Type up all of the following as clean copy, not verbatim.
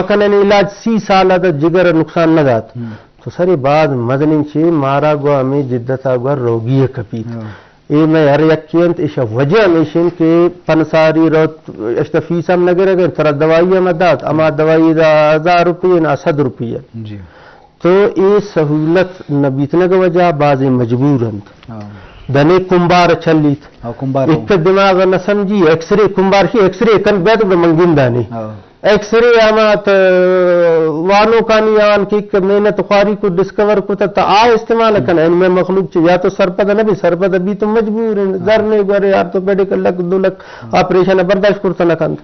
मकन इलाज 30 साल जिगर नुकसान न जात तो सर बाद मदनी चे मारा गो हमें जिद्दता गो रोगी कपीत ये मैं हर यकियंत इस वजह मिशन के पनसारी रोत इस्तफीसम नगर अगर तरह दवाई मदद अमा दवाई 1000 रुपये ना 100 रुपये जी तो ये सहूलत न बीतने का वजह बाज मजबूरन दने कुंभार चलित एक दिमाग न समझी एक्सरे कुंभार की एक्सरे कन बैठ मंगिंदा नहीं एक्सरे आमात वानो कानी आन की मेहनत ख्वारी को डिस्कवर को तो आ इस्तेमाल करना इनमें मखलूक या तो सरपद नबी सरपद अभी तो मजबूर है दर नहीं करे आर्थोपेडिक लक 2 लाख ऑपरेशन बर्दाश्त करता न कंद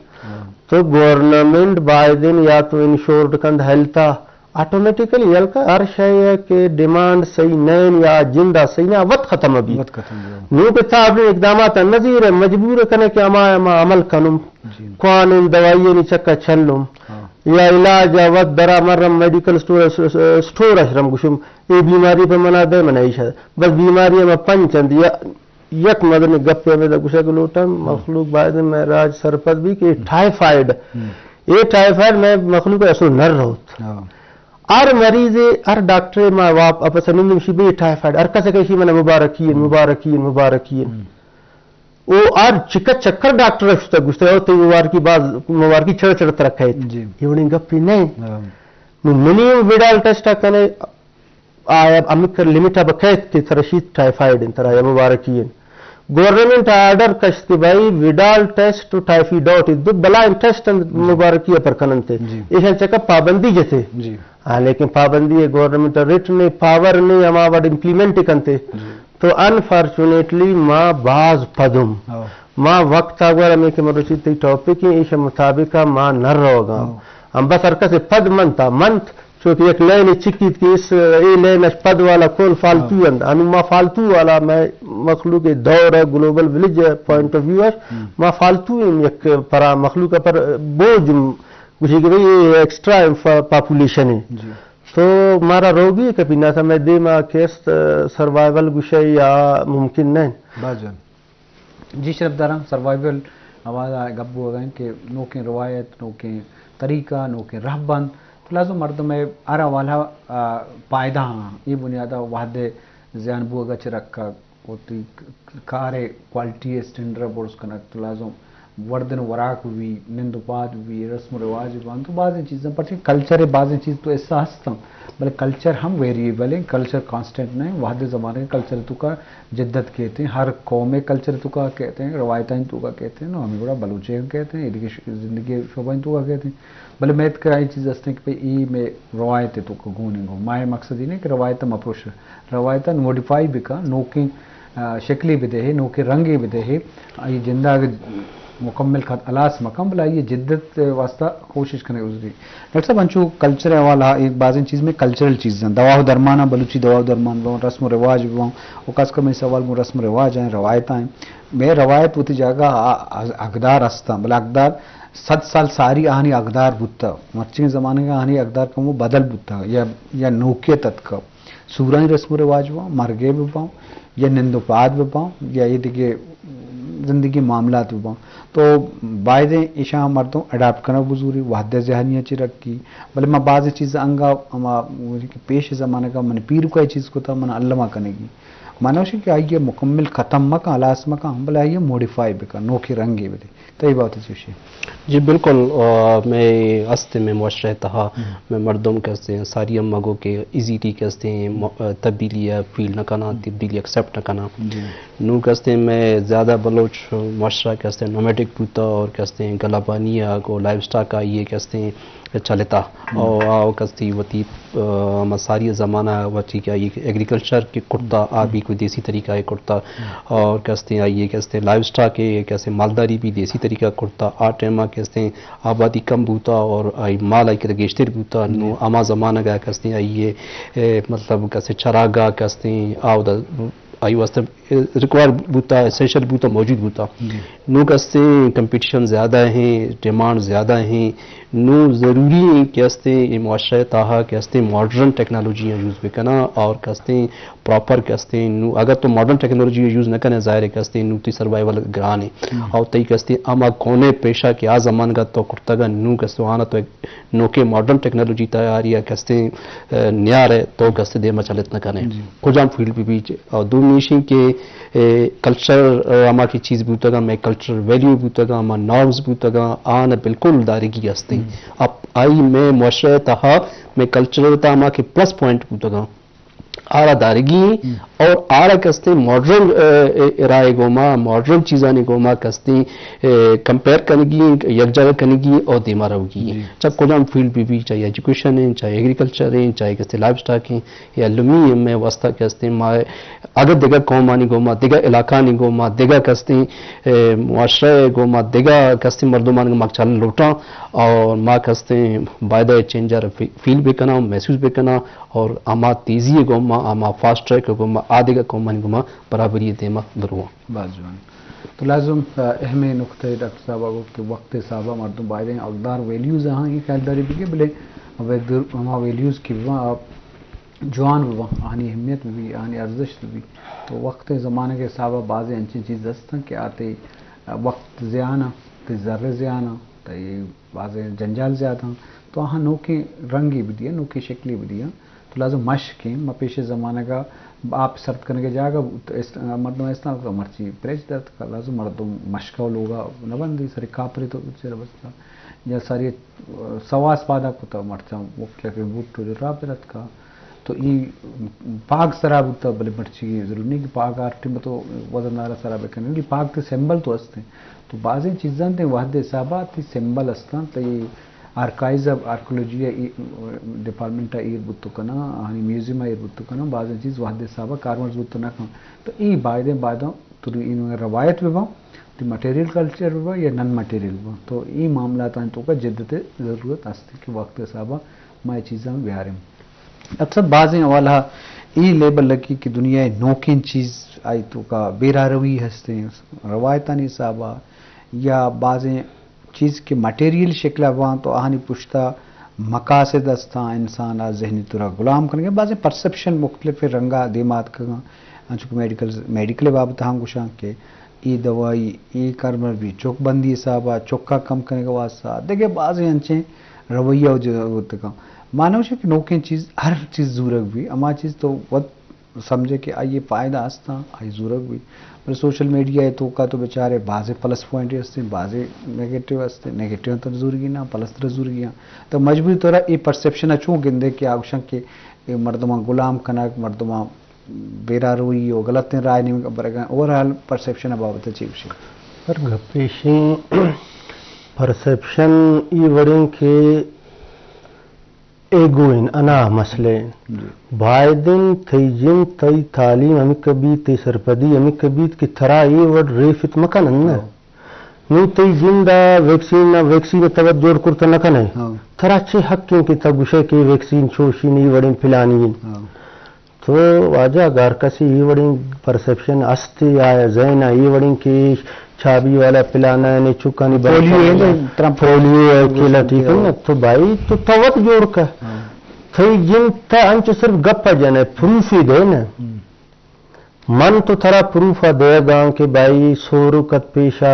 तो गवर्नमेंट बाय दिन या तो इंश्योर्ड कंद हेल्था ऑटोमेटिकली हल्का हर शय के डिमांड सही नैन या जिंदा सही ना वक्त खत्म अभी न्यू के साहब इकदाम नजीर है मजबूर करने के अमा अमल कनुम कौन इन दवाइयाँ नी चक्का छलुम या इलाज वक्त दरा मरम मेडिकल स्टोर अशरम गुशुम ये बीमारी पे मना दे मनाइश है बस बीमारी में पंचंद या यक मदन गप्पे में गुशक लूटम मखलूक बाद में राज सरपद भी कि टाइफाइड ये टाइफाइड में मखलूक ऐसा नर रहो आर मरीज आर डॉक्टर मा वाप अपसनिंद शिबे टाइफाइड आर कसे कैसी मन मुबारकीन ओ आर चिकट चक्कर डॉक्टर गुस्ता गुस्ता होते मुबारकी चढ़ चढ़ रखा है ये गप्पी नहीं मिनिमम विडाल टेस्ट कने आया अमिक लिमिट अब कैत की तरशीद टाइफाइड इन तरह मुबारकीन गवर्नमेंट आर्डर कश्ती भाई विडाल टेस्ट टू टाइफाइड इद बला टेस्ट मुबारकी पर कनते इस चक्कर पाबंदी जैसे हाँ लेकिन पाबंदी है गवर्नमेंट रिट ने पावर ने हमारा इम्प्लीमेंट करते तो अनफॉर्चुनेटली माँ बाज पदुम माँ वक्त अगर हमें के मरुचित टॉपिक ही इस मुताबिक माँ नर होगा हम बस हरकत से पद मंथ चूंकि एक लेन चिक्की की इस लेन पद वाला कौन फालतू अनु माँ फालतू वाला मैं मखलूक दौर है global village point of view है माँ फालतू एक परा मखलूक पर बोझ कुछ कि भाई ये एक्स्ट्रा पॉपुलेशन है तो हमारा रोगी कभी ना समझ दे माँ केस सर्वाइवल गुशे या मुमकिन नहीं बाजन जी शरफदारा सर्वाइवल आवाज़ गब्बू अगन के नो के रवायत नो के तरीका नो के रहबन तो लाजो मर्द में आरा वाला पायदा ये बुनियादा वादे ज़यान बू अगर चरक्का होती कारे क्वालिटी स्टैंडर्ड बोर्ड्स कनक तो लाजो वर्दन वराक हुई निंदुपात हुई रस्म रिवाज हुआ तो बाज़ चीज़ें पर कल्चर है बाज़ चीज़ तो ऐसा हंसता भले कल्चर हम वेरिएबल हैं कल्चर कांस्टेंट नहीं वादे ज़माने के कल्चर तो का जिद्दत कहते हैं हर कौम में कल्चर तो का कहते हैं रवायतें तो का कहते हैं ना हमें बड़ा बलूचे कहते हैं ज़िंदगी शोभा तो का कहते हैं भले मैं कराई चीज़ हंसते कि भाई ई में रवायतें तो का गुण गो माए मकसद ही नहीं कि रवायत अप्रोच रवायत मॉडिफाई भी का नोके शक्ली भी दे नोके रंगे भी दे ये जिंदा मुकम्मल खत अलास मकम भला ये जिद्दत वास्ता कोशिश करें उसकी डॉक्टर साहब अंशु कल्चर वाला एक बाज़ चीज़ में कल्चरल चीज़ें दवा दरमाना बलूची दवा दरमान बाँ रस्म रिवाज बाँ और खास कर मैं सवाल में रस्म रिवाज हैं रवायत हैं मैं रवायत होती जगह अकदार हस्ता भला अकदार 7 साल सारी आहानी अकदार बुत्ता मर्ची के ज़माने का आहानी अकदार का वो बदल बुत्ता या नोके तत्का सूरानी रस्म रिवाज बाँ मरगे भी बाँ या निंदोपात भी बाँ या ये देखिए ज़िंदगी मामलात भी बाँ तो बायदे इशा मर्दों अडाप्ट करना बुजूरी वाद्य जहनिया चिरक की भले मैं बाज़ चीज़ अंगा पेश ज़माने का मन पीर का चीज़ को था मन अल्लामा करेगी मानवशी कि आइए मुकम्मल ख़त्म मका अलास मका हम भले आइए मॉडिफाई भी कर नोखे रंगे भी तो ये बात है जी बिल्कुल मैं हस्ते में मुआशरे तहा मैं मर्दों कहते हैं सारी अम्मागों के इजीली कहते हैं तब्दीली फील न करना तब्दीली एक्सेप्ट न करना नू कहते हैं मैं ज़्यादा बलोच मुआशरा कहते हैं नोमेटिक पूता और कहते हैं गलाबानिया को लाइफ स्टाक का ये कहते हैं चलता और आओ कहती वती सारी ज़माना वती क्या ये एग्रीकल्चर के कुर्ता आ भी कोई देसी तरीका है कुर्ता और कहते हैं ये कहते हैं लाइफ स्टाक है कैसे मालदारी भी देसी तरीका कुर्ता आ टाइम कहते हैं आबादी कम बूता और आई माल आई के गेश्तर बूता नो आमा ज़माना गया कहते हैं ये मतलब कैसे चरागा कहते हैं आओ आई वास्ते रिक्वायर बूता एसेंशियल बूता मौजूद बूता नू कस्ते कंपटीशन ज़्यादा हैं डिमांड ज़्यादा हैं नू ज़रूरी है कि हस्ते ये मुआशरे ताहा कि हस्ते मॉडर्न टेक्नोलॉजी यूज़ भी करना और कस्ते प्रॉपर कस्ते नू अगर तो मॉडर्न टेक्नोलॉजी यूज़ न करना ज़ाहिर है कस्ते नू ती सर्वाइवल ग्राने और तई कस्ते अमा कोने पेशा के आ जमान का तो कुर्तगा नू कस्ते आना तो नो के मॉडर्न टेक्नोलॉजी तैयारी है कस्ते न्यार है तो कस्ते दे मचलित न करने कुजाम फील्ड भी बीच और दो मीशिंग के कल्चर अमा की चीज़ बूतगा मैं कल्चर वैल्यू बूतगा अमा नॉर्म्स बूतगा आन बिल्कुल दारिगी हस्ते अब आई मैं मुआशरे तहा मैं कल्चरल तामा के प्लस पॉइंट बूतगा आरा दारगी और आरा कस्ते मॉडर्न राय गोमा मॉडर्न चीज़ानी गोमा कस्ते कंपेयर करेगी यकजा करेगी और दिमा रहोगी जब कोजाम फील्ड भी चाहे एजुकेशन है चाहे एग्रीकल्चर है चाहे कस्ते लाइफ स्टॉक है या लुमी में वास्ता कस्ते माए अगर दिगा कौमानी गोमा दिगा इलाकानी गोमा दिगा कस्ते मुआशरे गोमा दिगा कस्ते मर्दमान गोमा चल लौटा और माँ कस्ते बायदा चेंजर फील भी करना महसूस भी करना और आमा तेजी गोमा आमा फास्ट ट्रैक गोमा आदि का कौमानी गोमा बराबरी देमा दरुआ बाजुआन तो लाजुम अहमे नुक्ते डॉक्टर साहब के वक्त साहब मर्दम बायदे अकदार वैल्यूज़ हाँ ये ख्यालदारी भी के बले हमा वैल्यूज़ की आप जवान भी आनी अहमियत भी आनी अर्जिश भी तो वक्त ज़माने के साहब बाज़ अच्छी चीज़ दस्ता कि आते वक्त ज़्याना तो ज़र्रे ज़्याना तो ये बाज़ जंजाल ज़्यादा तो हाँ नोके रंगी भी दिया नोकी शक्ली भी दिया तो लाजम मश्क हैं मपेश ज़माने का आप सर्द करने के जाएगा मर्दों इस तरह का मर्ची प्रेच दर्द का लाजम मर्दों मश्क लोगा न बंदी सारी कापरी तो बस्ता या सारी सवास पादा को तो मरचा वो क्या कि बूट तो राब दर्द का तो ये पाक शराब तो बड़े मर्ची की जरूर नहीं कि पाक आर्टी में तो वजनदार शराब करने की पाक के सिंबल तो हंसते तो बाज़ चीज़ां ते वाहदे साबात सिंबल हस्ता तो ये आर्काइज ऑफ आर्कोलॉजी डिपार्टमेंट ईर बुत्तु कना हानि म्यूजियम ईर बुत्तु कना बाज़ चीज़ वाहदे साबा कारमर्स बुत्तु ना खां तो ये बायदे बायदा तो इन रवायत भी बा तो मटेरियल कल्चर भी बा या नन मटेरियल बा तो ये मामला तो का जिद्दत ज़रूरत आस्ते कि वक्त साबा मैं चीज़ां बिहार में अक्सर बाज़ वाला ये लेबल लगी कि दुनिया नौकीन चीज़ आई तो का बेरा रवी हंसते रवायतानी साबा या बाज़ चीज़ के मटेरियल शक्ल वहाँ तो आहानी पुश्ता मकासद अस्ता इंसान आ जहनी तुरा गुलाम करेंगे बाज़ परसेप्शन मुख्तलिफ रंगा दिमाग का चूँकि मेडिकल बाबत हाँ गुशा के ई दवाई ई कर्मर भी चौक बंदी साहबा चौका कम करने का वास्ता देखिए बाज़ अंचे रवैया जो का मानव से कि नौकें चीज़ हर चीज़ ज़रूरत भी अमा चीज़ तो वत समझे कि आइए फ़ायदा आस्ता आई ज़रूरत भी पर सोशल मीडिया है तो का तो बेचारे बाज़े प्लस पॉइंट हस्ते बाज़े नेगेटिव हस्ते नेगेटिव तो ज़रूरी ना प्लस तो ज़रूरी तो मजबूरी तौर ये परसेप्शन अचूँ गिंदे कि आवश्यक के मर्दमा गुलाम कनक मर्दमा बेरा रोई और गलत राय नहीं बरगा ओवरऑल परसेप्शन बाबत चीज पर गपेशी परसेप्शन ये वड़ें के एगोइन अना मसले बायदिन तयजिन तय तालीम अमी कबी तय सरपदी अमी कबीत की थरा ये वड रेफित मकन न नु तयजिन दा वैक्सीन तवत जोड़ करता न कने थरा छे हक्के की तगुशे के वैक्सीन छोशी नहीं वड़ें पिलानी तो वाजा गार कसी ये वड़ें परसेप्शन अस्ते आया जैना ये वड़ें के छाबी वाला पिलाना है चुका नहीं पोलियो है केला ठीक है ना तो भाई तो तवत जोड़ का थई जिन था अंच सिर्फ गप्पा जने प्रूफ ही दे ना मन तो थरा प्रूफ देगा कि भाई सोरू कत पेशा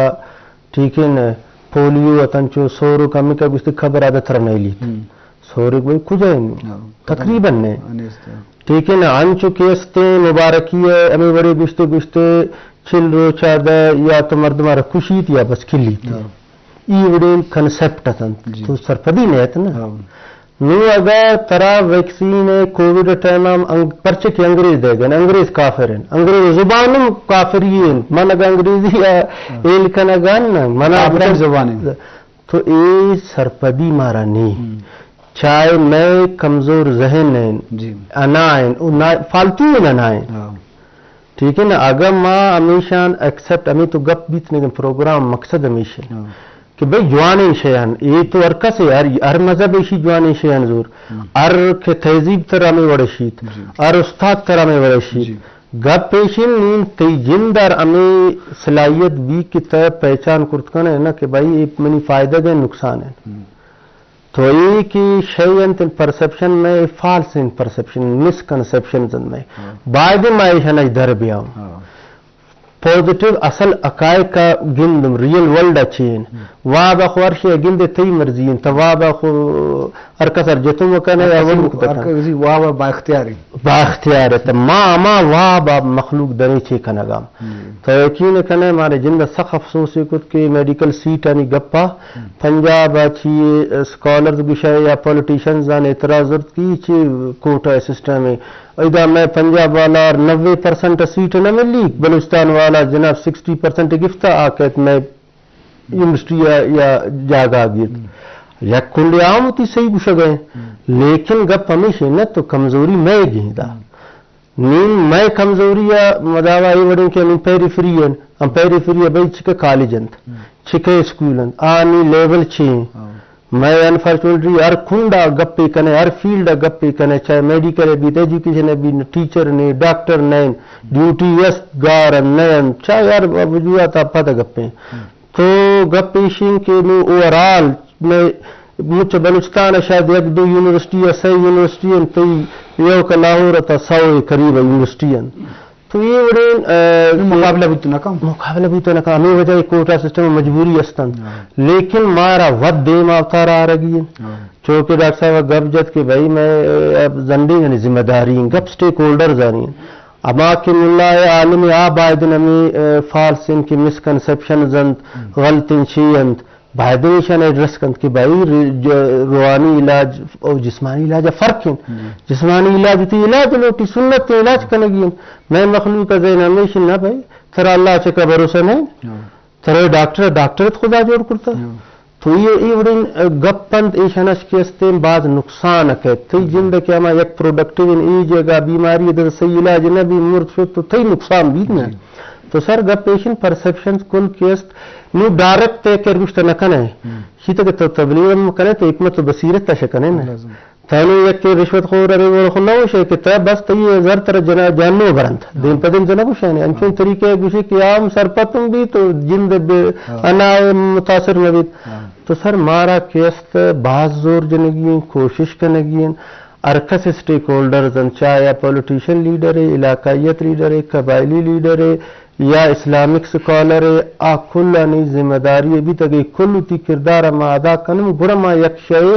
ठीक है ना पोलियो अतंचो सोरू का मैं कभी खबर आदत थरा नहीं ली सोरू भाई कुछ है तकरीबन ने ठीक है ना अंचो केस्ते मुबारकी है अमी बड़े बिस्ते बिस्ते चिल रो चादा या तो मर्द मारा खुशी थी या बस खिली थी ये बड़े कंसेप्ट अतन तो सरपदी ने है ना नो अगर तरा वैक्सीन कोविड टाइम पर्चे के अंग्रेज दे गए अंग्रेज काफिर हैं अंग्रेज जुबान काफिर ही मन अगर अंग्रेजी या ये लिखना गान ना मना जुबान तो ये सरपदी मारा नहीं चाहे नए कमजोर जहन है अनायन फालतू में अनायन ठीक है ना अगर माँ हमेशा एक्सेप्ट हमें तो गप बीतने का प्रोग्राम मकसद हमेशा कि भाई जवान शयान ये तो अर्का से यार हर मजहब ऐसी जवान शयान जोर अर के तहजीब तरह में बड़े शीत अर उस्ताद तरह में बड़े शीत गप पेशिन नीन ती जिंदर हमें सलाहियत भी की तरह पहचान कुर्तकन है ना कि भाई ये मनी फायदा के नुकसान है तो ये कि शयंत परसेप्शन में फॉल्स इन परसेप्शन मिसकंसेप्शन में बाद में आयशा इधर भी आऊं पॉजिटिव असल अकाय का गिंदम रियल वर्ल्ड अच्छीन वाह बखवर से गिंदे तई मर्जीन तवा बखो अरकसर जतुम कने अवल जी वाह बाख्तियार है मा वाह बा मखलूक दने छे कनगाम तो यकीन कने मारे जिंदा सख अफसोस कुत के मेडिकल सीट अनि गप्पा पंजाब अच्छी स्कॉलर्स विषय या पॉलिटिशियंस जान एतराज की चे कोटा सिस्टम में इधर मैं पंजाब वाला और 90% सीट न मिली बलूचिस्तान वाला जनाब 60% गिफ्ता आके मैं यूनिवर्सिटी या जागा गिर या कुंडे आम होती सही कुछ गए लेकिन गप हमेशा न तो कमजोरी मैं गिंदा नीन मैं कमजोरी या मदावा ये बड़े के नी पेरिफेरियन हम पेरिफेरिया भाई छिके कॉलेज अंत छिके स्कूल अंत आनी लेवल छे मैं अनफॉर्चुनेटली हर खुंडा गप्पे कने हर फील्ड गप्पे कने चाहे मेडिकल भी एजुकेशन भी टीचर ने डॉक्टर ने ड्यूटी यस गार नयन चाहे यार वजूदा था पता गप्पे तो गप्पे शिंग के में ओवरऑल में मुझे बलूचिस्तान शायद एक दो यूनिवर्सिटी या सही यूनिवर्सिटी तो ये का लाहौर था 100 करीब यूनिवर्सिटी तो ये बड़े मुकाबला भी तो ना हमें वजह कोटा सिस्टम में मजबूरी अस्तन लेकिन मारा वद दे मावतार आ रही है चौके डॉक्टर साहब गप जत के भाई मैं अब जंडी यानी जिम्मेदारी गप स्टेक होल्डर जानी अब आके मुल्ला आलम आबादन हमें फॉल्स इनकी मिसकंसेप्शन जंत गलतिन शियंत भाईदेशन एड्रेस कंत कि भाई रूहानी इलाज और जिस्मानी इलाज फर्क है जिस्मानी इलाज तो इलाज लोटी सुन्नत के इलाज कनेगी मैं मखलूक का जैन हमेशा ना भाई तेरा अल्लाह से का भरोसा नहीं तेरा डॉक्टर खुदा जोड़ करता तो ये बड़े गप्पंत ईशानश के इस्तेम बाद नुकसान है थी जिंद क्या मैं एक प्रोडक्टिव इन ई जगह बीमारी इधर सही इलाज न भी मूर्त तो थी नुकसान भी ना तो सर गप पेशेंट परसेप्शन कुल केस नु डायरेक्ट ते के रुश्त न कने ही तो तबलीग में कने तो हिकमत बसीरत तश कने न थाने एक के रिश्वत खोर अरे वो खुलाओ शे के तब बस तो ये हर तरह जना जाननो बरंत दिन पर दिन जना कुछ है अंचन तरीके गुशे कि आम सरपतम भी तो जिंद अना मुतासिर नबी तो सर मारा केस बाज जोर जनगी कोशिश कनेगी अरकस स्टेक होल्डर्स चाहे या पॉलिटिशियन लीडर है इलाकायत लीडर है कबायली लीडर है या इस्लामिक स्कॉलर है आ खुल्लानी जिम्मेदारी भी तक कुल ती किरदार मा अदा कनम गुरमा यक्षय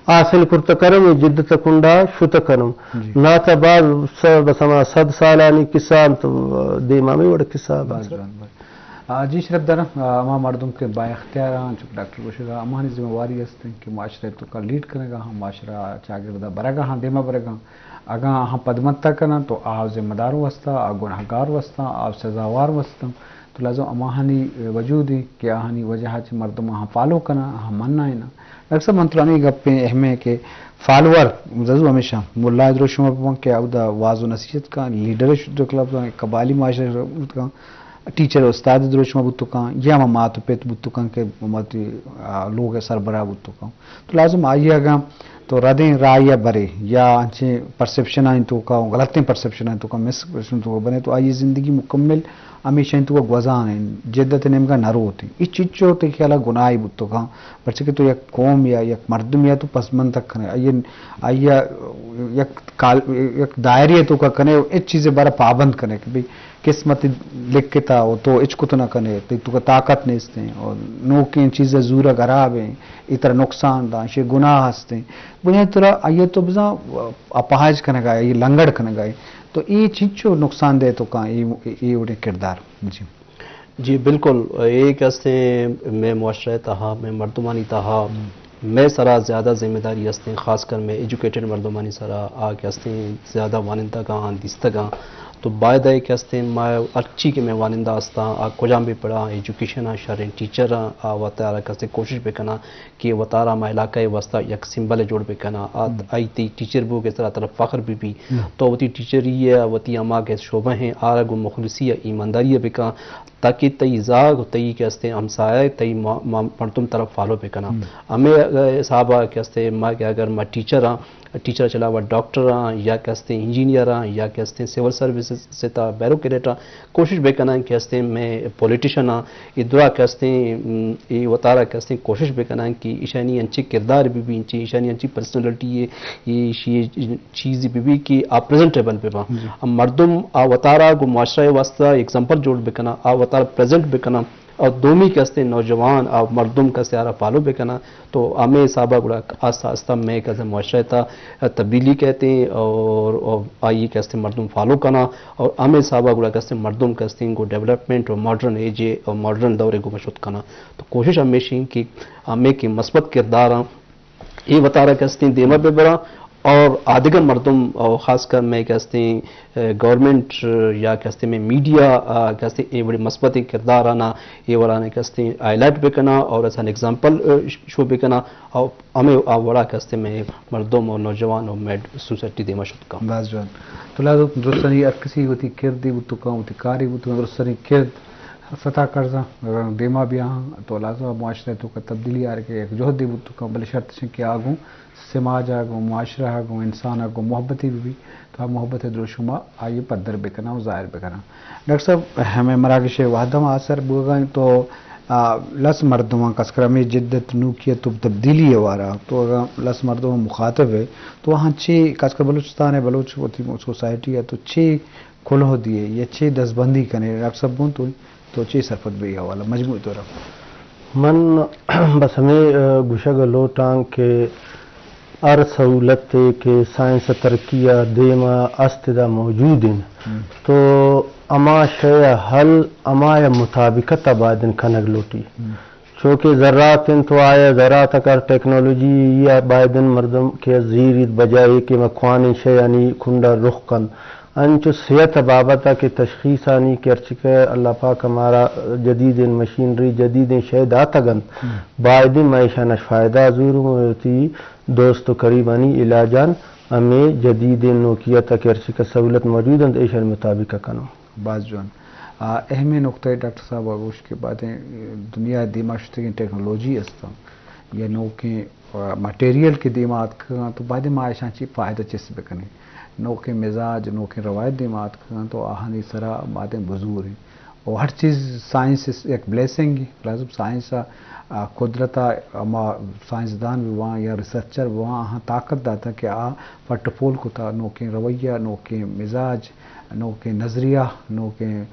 हासिल कुर्त करम जिद्दत कुंडा शुत करम ना तबाद बसमा 100 सालानी किसान तो देमा में बड़ा किस्सा जी शरफदार अमा मर्दों के बाख्तियार डॉक्टर बशीरा अमानी जिम्मेवारी हस्ते कि माशरे तो का लीड करेगा हम माशरा चागिरदा बरेगा हाँ देमा बरेगा अगर हाँ पदमत्ता करना तो आप जिम्मेदार वस्ता आप गुनाहगार वस्ता आप सजावार वस्ता तो लाजो अमाहानी वजूदी कि आहानी वजह मर्दों हाँ फॉलो करना हाँ मनना है ना डॉक्टर साहब मंत्रानी गप्पे अहमे के फॉलोअर जरूर हमेशा मुल्ला द्रोशुमा के अवदा वाजो नसीहत का लीडर क्लब कबाली माशरे का टीचर उस्ताद द्रोशमा बुत्तुका या मात पेत बुत्तुका के मती लोग सरबरा बुत्तुका तो लाजम आइएगा तो रदें राय बरे या अच्छे परसेप्शन आए तो का गलत परसेप्शन आए तो का मिस तो बने तो आइए जिंदगी मुकम्मल हमेशा तो गजान है जिद्दत नेम का नरो होती इस चीज जो होते कि अलग गुनाह बुत्तो का बच्चे के तो एक कौम या एक मर्दम या तो पसमंद तक कने आइए एक दायरे तो का कने इस चीज़ें बड़ा पाबंद कने कि भाई किस्मत लिख के था वो तो इचको तो ना कने तो का ताकत नहीं इसते और नो की चीज़ें जूरा खराब है इतना नुकसान था शे गुनाह हंसते बुनियादी तरह आइए तो बजा अपाहज कने गए ये लंगड़ कने गए तो ये चीज जो नुकसान दे तो कहाँ ये उड़े किरदार जी बिल्कुल एक हस्ते मैं मुआशरे तहा मैं मर्दमानी तहा मैं सरा ज़्यादा जिम्मेदारी हस्ते खासकर मैं एजुकेटेड मर्दमानी सरा आके हस्ते ज़्यादा वानिंदा का दिस्ता का तो बाद है कि हस्ते मैं अच्छी के मैं वानिंदा हस्ता कुजाम भी पढ़ा एजुकेशन शर टीचर वतारा कसे कोशिश भी करना कि वतारा मैं इलाका वस्ता एक सिंबल जोड़ भी करना आई ती टीचर बो के तरफ फ़ख्र भी तो वती टीचरी वती अमा के शोबा हैं आरग मुखलसी ईमानदारी भी का ताकि तई जाग तई के हस्ते हमसाया तई मर्दम तरफ फॉलो भी करना हमें साहबा के हस्ते मैं अगर मैं टीचर हाँ ٹیچر چلا ہوا ڈاکٹر یا کہتے ہیں انجینئر یا کہتے ہیں سول سروسز سے تا بیروکریٹ کوشش بے کنا کہتے ہیں میں پولیٹیشین یہ دعا کہتے ہیں یہ وطارہ کہتے ہیں کوشش بے کنا کہ ایشانی انچی کردار بھی انچی ایشانی انچی پرسنالٹی یہ چیز بھی کہ آپ پریزنٹیبل پہ با مردم وطارہ کو معاشرہ واسطہ ایگزامپل جوڑ بے کنا وطارہ پریزنٹ بے کنا اور دومی کہتے نوجوان اور مردم کا سیارہ فالو بے کنا تو ہمیں صحابہ گڑا آستہ آستہ میں کہتے معاشرہ تا تبدیلی کہتے ہیں اور آئیے کہتے مردم فالو کنا اور ہمیں صحابہ گڑا کہتے مردم کہتے ہیں کو ڈیولپمنٹ اور ماڈرن ایج اور ماڈرن دورے کو مشہور کنا تو کوشش ہمیشہ کہ ہمیں کہ مثبت کردار یہ بتا رہا کہتے ہیں دیما پہ بڑا اور آدھگر مردم اور خاص کر میں کہتے ہیں گورنمنٹ یا کہتے ہیں میڈیا کہتے ہیں یہ بڑی مثبت کردار آنا یہ ورانے کہتے ہیں ہائی لائٹ پہ کنا اور ایسا ایگزامپل شو پہ کنا اور ہمیں بڑا کہتے ہیں مردم اور نوجوان اور میڈ سوسائٹی دیما شد کا باز جوان تو لازم درستنی کسی ہوتی کردی ہوتی کام ہوتی کاری ہوتی درستنی کرد فتح کرزا دیما بھی تو لازم معاشرے تو کا تبدیلی آ رہی ایک جوہد دی ہوتی کام بلے شرط سے کیا آگوں سماج آگوں معاشرہ آگوں انسان آگوں محبتی بھی تو محبت در شما آئیے پدر بکنا اور ظاہر بکنا ڈاکٹر صاحب ہمیں مراکش وحدم اثر بگائیں تو لس مردماں کسکر میں جدت نوکیت تبدیلی وارا تو لس مردماں مخاطب ہے تو وہاں چھ کسکر بلوچستان ہے بلوچ سوسائٹی ہے تو چھ کھلو دیے یہ چھ دستبندی کنے ڈاکٹر صاحب بون تو چھ سرفت بھی حوالہ مجموعی طور من بس ہمیں گشگ لوٹاں کے ار سہولت کے سائنس ترقیہ دیما استدا موجود ہیں تو اما شے حل اما یا مطابقت آبادن کھنگ لوٹی چونکہ ذرات تو آیا ذرات اگر ٹیکنالوجی یا بائدن مردم کے زیر بجائے کہ مکھوانی شے یعنی کھنڈا رخ کن انچو صحت بابتا کے تشخیص آنی کہ ارچکے اللہ پاک ہمارا جدید مشینری جدید شہد آتا گن بائدن معیشہ نش فائدہ ضرور ہوتی دوست و قریبانی علاجان ہمیں جدید نوکیہ تک ارچکے سہولت موجود ہیں ایشہ مطابق کنو باز جوان اہم نقطۂ ڈاکٹر صاحب آگوش کے باتیں دنیا دیما شتگی ٹیکنالوجی استا یا نوکیں مٹیریل کے دیمات کا تو بعد معاشاں چی فائدہ چیز بکنے نوکیں مزاج نوکیں روایت دیمات کا تو آہانی سرا باتیں بزور ہیں اور ہر چیز سائنس ایک بلیسنگ ہے لازم سائنس قدرتا اما سائنسدان بھی وہاں یا ریسرچر وہاں طاقت داتا کہ پٹفول کو تھا نوکیں رویہ نوکیں مزاج نوکیں نظریہ نوکیں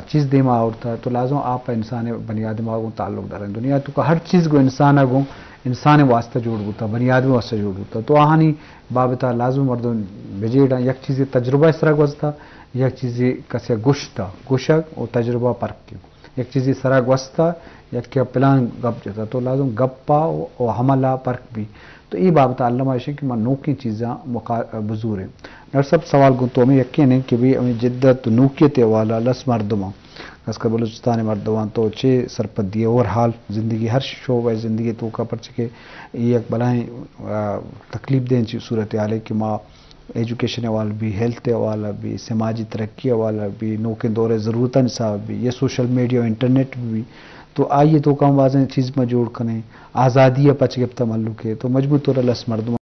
چیز دیما ہوتا تو لازم آپ انسان بنی آدم آگوں تعلق دار ہیں دنیا تو کا ہر چیز کو انسان آگوں انسان واسطہ جوڑ ہوتا بنی آدم واسطہ جوڑ ہوتا تو آہانی بابتا لازم مردوں بجیڑا یک چیز تجربہ اس طرح گوستا یک چیز کسی گشتا گشک اور تجربہ پرک کی یک چیز سرا گوستا یک کیا پلان گپ جاتا تو لازم گپا اور حملہ پرک بھی تو یہ بابتا علامہ عشق کہ من نوکی چیزاں بزور ہیں ڈاکٹر صاحب سوال کو تو ہمیں یقین ہے کہ بھی ہمیں جدت نوکیت والا لس مردماں اس کا بلوچستان مردمان تو چھ سرپت دیے اور حال زندگی ہر شعبہ زندگی تو کا پرچ کے یہ ایک بلائیں تکلیف دیں چی صورت حال ہے کہ ماں ایجوکیشن والا بھی ہیلتھ والا بھی سماجی ترقی والا بھی نوکے دور ضرورتاً صاحب بھی یہ سوشل میڈیا انٹرنیٹ بھی تو آئیے تو کم واضح چیز میں جوڑ کریں آزادی پچ گفتا ملک ہے تو مجبور طور لس مردم